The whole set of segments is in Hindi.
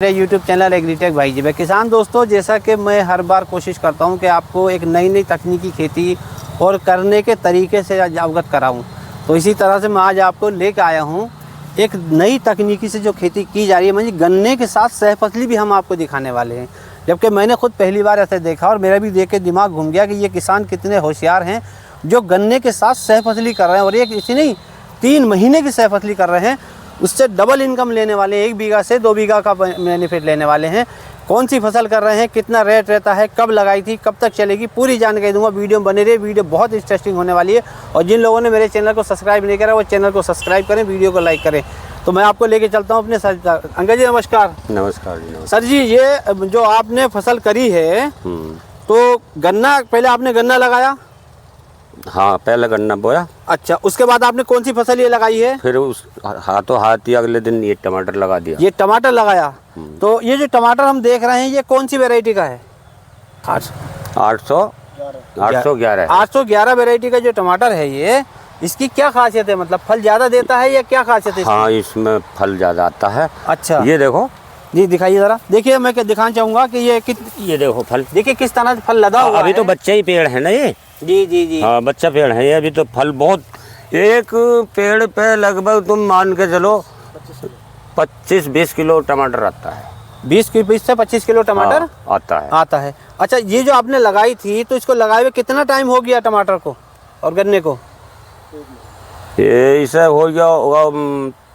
मेरे YouTube चैनल एग्रीटेक भाई जी में किसान दोस्तों, जैसा कि मैं हर बार कोशिश करता हूं कि आपको एक नई तकनीकी खेती और करने के तरीके से अवगत कराऊं, तो इसी तरह से मैं आज आपको लेकर आया हूं एक नई तकनीकी से जो खेती की जा रही है। मतलब गन्ने के साथ सहफसली भी हम आपको दिखाने वाले हैं, जबकि मैंने खुद पहली बार ऐसे देखा और मेरा भी देख के दिमाग घूम गया कि ये किसान कितने होशियार हैं जो गन्ने के साथ सहफसली कर रहे हैं। और एक इसी नहीं 3 महीने की सहफसली कर रहे हैं, उससे डबल इनकम लेने वाले हैं। 1 बीघा से 2 बीघा का बेनिफिट लेने वाले हैं। कौन सी फसल कर रहे हैं, कितना रेट रहता है, कब लगाई थी, कब तक चलेगी, पूरी जानकारी दूंगा। वीडियो बने रहे, वीडियो बहुत इंटरेस्टिंग होने वाली है। और जिन लोगों ने मेरे चैनल को सब्सक्राइब नहीं करा वो चैनल को सब्सक्राइब करें, वीडियो को लाइक करें। तो मैं आपको लेके चलता हूँ अपने सर। अंकल जी नमस्कार। नमस्कार जी। नमस्कार सर जी, ये जो आपने फसल करी है तो गन्ना, पहले आपने गन्ना लगाया? हाँ, पहले गन्ना बोया। अच्छा, उसके बाद आपने कौन सी फसल ये लगाई है? फिर उस हाथों हाथ ही अगले दिन ये टमाटर लगा दिया। ये टमाटर लगाया। तो ये जो टमाटर हम देख रहे हैं ये कौन सी वैरायटी का है? 811 वैरायटी का जो टमाटर है ये, इसकी क्या खासियत है? मतलब फल ज्यादा देता है या क्या खासियत है इसकी? हाँ, इसमें फल ज्यादा आता है। अच्छा, ये देखो जी दिखाइए जरा। देखिए, मैं क्या दिखाना चाहूंगा कि ये देखो फल, देखिए किस तरह से फल लदा हुआ है। अभी तो बच्चे ही पेड़ है ना ये। जी जी जी। हाँ, बच्चा पेड़ है ये। अभी तो फल बहुत, एक पेड़ पे लगभग तुम मान के चलो 25-20 किलो टमाटर आता है। 20 से 25 किलो टमाटर? हाँ, आता है। अच्छा, ये जो आपने लगाई थी तो इसको लगाए हुए कितना टाइम हो गया टमाटर को और गन्ने को? ये इसे हो गया होगा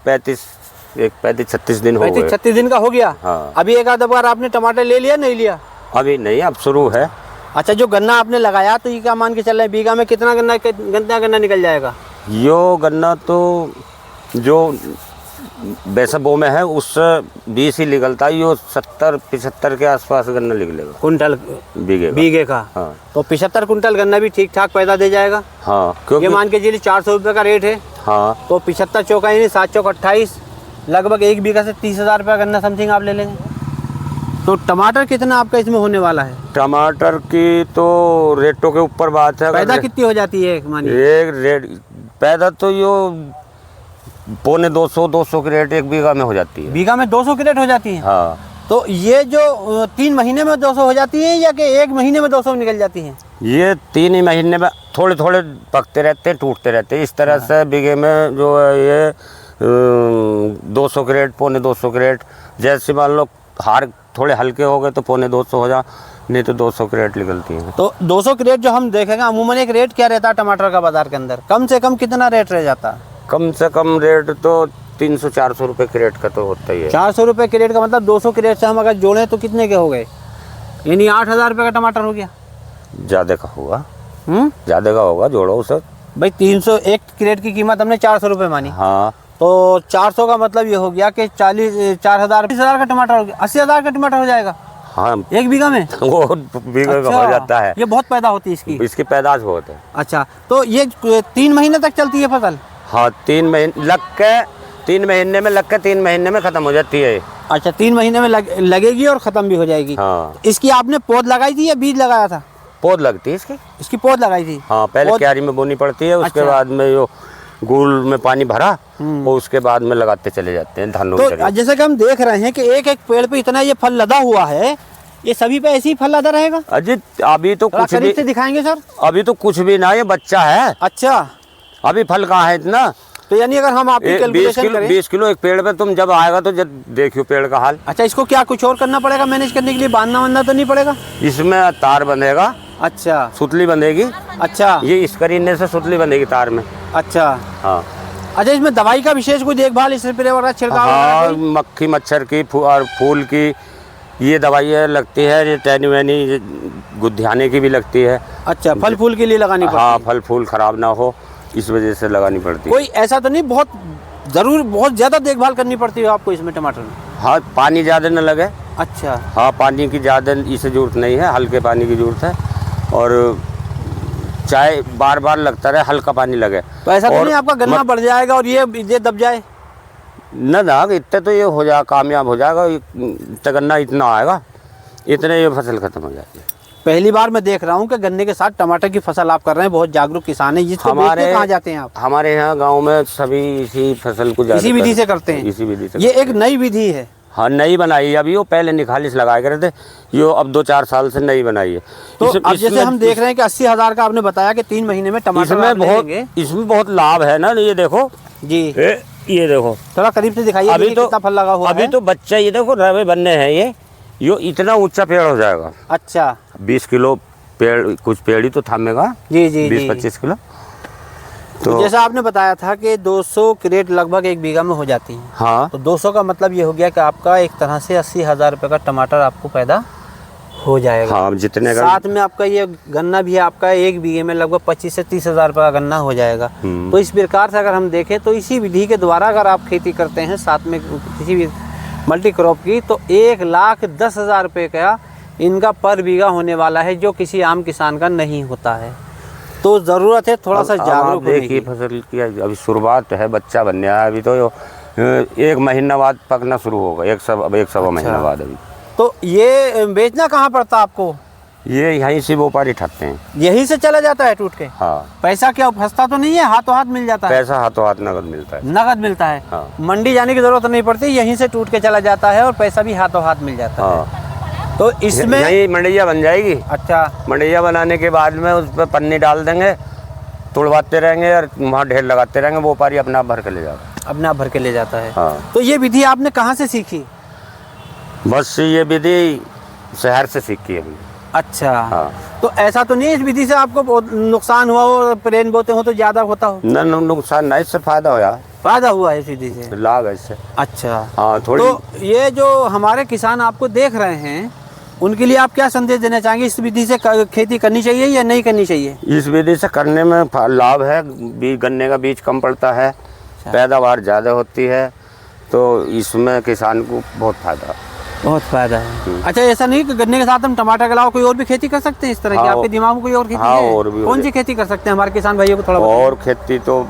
35-36 दिन हो गए। 35-36 दिन का हो गया। हाँ। अभी एक आध बार आपने टमाटर ले लिया, नहीं लिया? अभी नहीं, अब शुरू है। अच्छा, जो गन्ना आपने लगाया तो ये क्या मान के चल रहे हैं, बीघा में कितना गन्ना निकल जाएगा? यो गन्ना तो जो वैसे बो में है उससे 20 ही निकलता है। यो 70-75 के आसपास गन्ना निकलेगा कुंटल बीघे का। हाँ। तो 75 कुंटल गन्ना भी ठीक ठाक पैदा दे जाएगा। हाँ, क्योंकि ये मान के चलिए 400 रुपये का रेट है। हाँ, तो 75 चौका यानी 7 चौक 28, लगभग 1 बीघा से 30,000 रुपये गन्ना समथिंग आप ले लेंगे। तो टमाटर कितना आपका इसमें होने वाला है? टमाटर की तो रेटों के ऊपर बात है। पैदा कितनी हो जाती है मानिए? एक रेट पैदा तो यो 250 की रेट 1 बीघा में हो जाती है। बीघा में 200 की रेट हो जाती है? हाँ। तो ये जो 3 महीने में 200 हो जाती है या कि 1 महीने में 200 निकल जाती है? ये 3 ही महीने में थोड़े थोड़े पकते रहते हैं, टूटते रहते हैं। इस तरह से बीघे में जो है ये 200 की रेट, 250 की रेट। जैसे मान लो हार थोड़े हल्के हो गए तो 250 हो जा, नहीं तो 200 की रेट निकलती है। तो 200 की रेट जो हम देखेंगे, अमूमन एक रेट क्या रहता है टमाटर का बाजार के अंदर? कम से कम कितना रेट रह जाता है? कम से कम रेट तो 300-400 रुपये की रेट का तो होता ही है। 400 रुपये की रेट का मतलब 200 की रेट से हम अगर जोड़ें तो कितने के हो गए? यानी 8,000 रुपये का टमाटर हो गया। ज़्यादा का होगा, ज़्यादा का होगा, जोड़ो उसे भाई। 301 की रेट की कीमत हमने 400 रुपये मानी। हाँ, तो 400 का मतलब ये हो गया कि 4,000 का टमाटर हो गया। 80,000 का टमाटर हो जाएगा। हाँ, 1 बीघा में वो बीघे का हो जाता है। ये बहुत पैदा होती है इसकी पैदाश बहुत है। अच्छा, तो ये 3 महीने तक चलती है फसल? हाँ, 3 महीने लग के 3 महीने में ख़त्म हो जाती है। अच्छा, 3 महीने में लगेगी और ख़त्म भी हो जाएगी। हाँ। इसकी आपने पौध लगाई थी या बीज लगाया था? पौध लगती है इसकी पौध लगाई थी। हाँ, पहले क्यारी में बोनी पड़ती है, उसके बाद में यो गुड़ में पानी भरा और उसके बाद में लगाते चले जाते हैं धानों की तो जैसे कि हम देख रहे हैं कि एक पेड़ पे इतना ये फल लदा हुआ है, ये सभी पे ऐसे ही फल लदा रहेगा? अजित अभी तो कुछ भी से दिखाएंगे सर। अभी तो कुछ भी ना, ये बच्चा है। अच्छा, अभी फल कहाँ है इतना? तो यानी अगर हम आपकी कैलकुलेशन करें 20 किलो एक पेड़ पे तुम जब आएगा तो जब देखियो पेड़ का हाल। अच्छा, इसको क्या कुछ और करना पड़ेगा मैनेज करने के लिए? बांधना तो नहीं पड़ेगा? इसमें तार बंधेगा। अच्छा, सुतली बंधेगी। अच्छा, ये इस करीने से सुतली बंधेगी तार में। अच्छा हाँ। अच्छा, इसमें दवाई का विशेष कोई देखभाल, स्प्रे वगैरह छिड़काव? हाँ, मक्खी मच्छर की और फूल की ये दवाइयाँ लगती है। ये टैनी वैनी गुद्धियाने की भी लगती है। अच्छा, फल फूल के लिए लगानी पड़ती है? हाँ, फल फूल खराब ना हो इस वजह से लगानी पड़ती है। कोई ऐसा तो नहीं बहुत ज़्यादा देखभाल करनी पड़ती है आपको इसमें टमाटर में? हाँ, पानी ज़्यादा न लगे। अच्छा। हाँ, पानी की ज़्यादा इसे ज़रूरत नहीं है, हल्के पानी की ज़रूरत है। और चाहे बार बार लगता रहे, हल्का पानी लगे। तो ऐसा तो नहीं आपका गन्ना बढ़ जाएगा और ये दब जाए? न ना, इतने तो ये हो जाएगा, कामयाब हो जाएगा। इतना गन्ना इतना आएगा, इतने ये फसल खत्म हो जाएगी। पहली बार मैं देख रहा हूँ कि गन्ने के साथ टमाटर की फसल आप कर रहे हैं। बहुत जागरूक किसान है। इसको बेचने कहाँ जाते हैं आप? हमारे यहाँ गांव में सभी इसी फसल को इसी विधि से करते हैं। इसी विधि से। ये एक नई विधि है। हाँ नई बनाई है अभी, वो पहले निखालिस लगाए करे थे, यो अब 2-4 साल से नई बनाई है। तो अब जैसे हम देख रहे हैं कि 80,000 का आपने बताया कि 3 महीने में टमाटर इसमें बहुत लाभ है ना। ये देखो जी, ये देखो थोड़ा करीब से दिखाइए अभी तो कितना फल लगा हुआ है। अभी तो बच्चा ये देखो रवे बनने हैं, ये इतना ऊंचा पेड़ हो जाएगा। अच्छा 20 किलो पेड़, कुछ पेड़ ही तो थामेगा। जी जी 20-25 किलो। तो जैसा आपने बताया था कि 200 क्रेट लगभग 1 बीघा में हो जाती है। हाँ, तो 200 का मतलब ये हो गया कि आपका एक तरह से 80,000 रुपये का टमाटर आपको पैदा हो जाएगा। हाँ, जितने का साथ में आपका ये गन्ना भी आपका 1 बीघे में लगभग 25 से 30,000 रुपये का गन्ना हो जाएगा। तो इस प्रकार से अगर हम देखें तो इसी विधि के द्वारा अगर आप खेती करते हैं साथ में किसी भी मल्टी क्रॉप की, तो 1,10,000 रुपये का इनका पर बीघा होने वाला है, जो किसी आम किसान का नहीं होता है। तो ज़रूरत है थोड़ा सा जागरूक होने की। फसल की अभी शुरुआत है, बच्चा बनने आया, अभी तो 1 महीना बाद पकना शुरू होगा, एक सवा महीना बाद। अभी तो ये बेचना कहाँ पड़ता आपको? ये यहीं से व्यापारी ठगते हैं, यहीं से चला जाता है टूट के? हाँ। पैसा क्या फंसता तो नहीं है, हाथों हाथ मिल जाता है? पैसा हाथों हाथ नगद मिलता है। नगद मिलता है। हाँ। मंडी जाने की जरूरत नहीं पड़ती, यहीं से टूट के चला जाता है और पैसा भी हाथों हाथ मिल जाता है। हाँ। तो इसमें यही मंडिया बन जाएगी। अच्छा, मंडिया बनाने के बाद में उस पर पन्नी डाल देंगे, तुड़वाते रहेंगे और वहाँ ढेर लगाते रहेंगे, व्यापारी अपना आप भर के ले जाता है। अपना भर के ले जाता है। हाँ। तो ये विधि आपने कहाँ से सीखी? बस ये विधि शहर से सीखी है। अच्छा। हाँ। तो ऐसा तो नहीं इस विधि से आपको बहुत नुकसान हुआ हो, प्लेन बोते हो तो ज्यादा होता हो? न नुकसान नहीं, इससे फायदा होया, फायदा हुआ है इस विधि से, लाभ है इससे। अच्छा। हाँ थोड़ी। तो ये जो हमारे किसान आपको देख रहे हैं उनके लिए आप क्या संदेश देना चाहेंगे? इस विधि से खेती करनी चाहिए या नहीं करनी चाहिए? इस विधि से करने में लाभ है, गन्ने का बीज कम पड़ता है, पैदावार ज़्यादा होती है, तो इसमें किसान को बहुत फायदा है। अच्छा, ऐसा नहीं कि गन्ने के साथ हम टमाटर के अलावा कोई और भी खेती कर सकते हैं इस तरह की? आपके दिमाग में कोई और खेती है? और भी कौन सी खेती कर सकते हैं हमारे किसान भाइयों को थोड़ा और खेती तो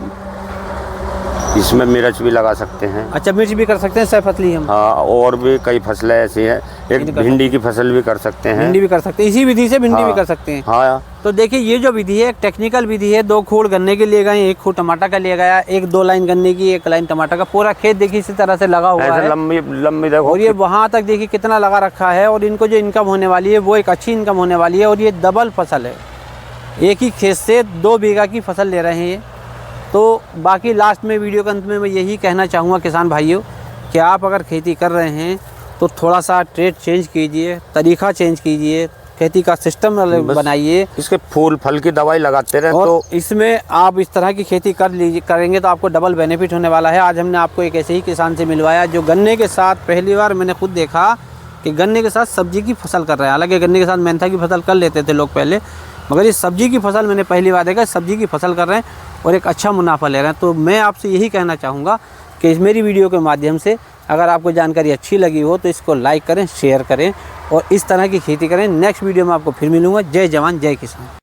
इसमें मिर्च भी लगा सकते हैं। अच्छा, मिर्च भी कर सकते हैं, सैफसली हम। हाँ, और भी कई फसलें ऐसी हैं, एक भिंडी की फसल भी कर सकते हैं। भिंडी भी कर सकते हैं, इसी विधि से भिंडी भी कर सकते हैं। हाँ। तो देखिए ये जो विधि है एक टेक्निकल विधि है। 2 खूड़ गन्ने के लिए गए, 1 खूड़ टमाटर का लिए गया, 1-2 लाइन गन्ने की, 1 लाइन टमाटर का। पूरा खेत देखिए इसी तरह से लगा हुआ है, लंबी देखो। और ये वहाँ तक देखिए कितना लगा रखा है, और इनको जो इनकम होने वाली है वो एक अच्छी इनकम होने वाली है। और ये डबल फसल है, एक ही खेत से 2 बीघा की फसल ले रहे हैं। तो बाकी लास्ट में वीडियो के अंत में मैं यही कहना चाहूँगा किसान भाइयों कि आप अगर खेती कर रहे हैं तो थोड़ा सा ट्रेड चेंज कीजिए, तरीका चेंज कीजिए, खेती का सिस्टम बनाइए, इसके फूल फल की दवाई लगाते रहे। और तो इसमें आप इस तरह की खेती करेंगे तो आपको डबल बेनिफिट होने वाला है। आज हमने आपको एक ऐसे ही किसान से मिलवाया जो गन्ने के साथ पहली बार मैंने खुद देखा कि गन्ने के साथ सब्जी की फसल कर रहे हैं। हालांकि गन्ने के साथ मेंथा की फसल कर लेते थे लोग पहले, मगर ये सब्जी की फसल मैंने पहली बार देखा। सब्जी की फसल कर रहे हैं और एक अच्छा मुनाफा ले रहे हैं। तो मैं आपसे यही कहना चाहूँगा कि इस मेरी वीडियो के माध्यम से अगर आपको जानकारी अच्छी लगी हो तो इसको लाइक करें, शेयर करें और इस तरह की खेती करें। नेक्स्ट वीडियो में आपको फिर मिलूँगा। जय जवान जय किसान।